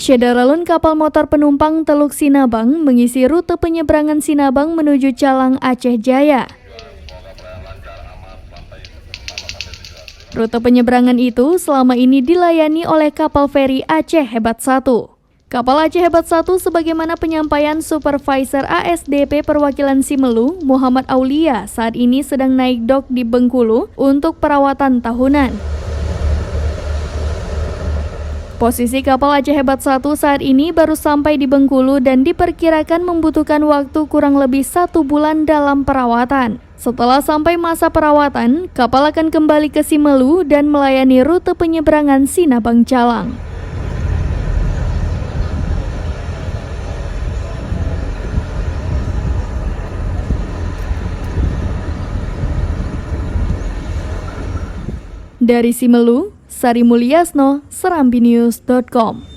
Syederalun kapal motor penumpang Teluk Sinabang mengisi rute penyeberangan Sinabang menuju Calang, Aceh Jaya. Rute penyeberangan itu selama ini dilayani oleh kapal feri Aceh Hebat 1. Kapal Aceh Hebat 1 sebagaimana penyampaian Supervisor ASDP Perwakilan Simelu, Muhammad Aulia, saat ini sedang naik dok di Bengkulu untuk perawatan tahunan. Posisi kapal Aceh Hebat 1 saat ini baru sampai di Bengkulu dan diperkirakan membutuhkan waktu kurang lebih 1 bulan dalam perawatan. Setelah sampai masa perawatan, kapal akan kembali ke Simelu dan melayani rute penyeberangan Sinabang Calang. Dari Simelu, Sari Mulyasno, serambinews.com.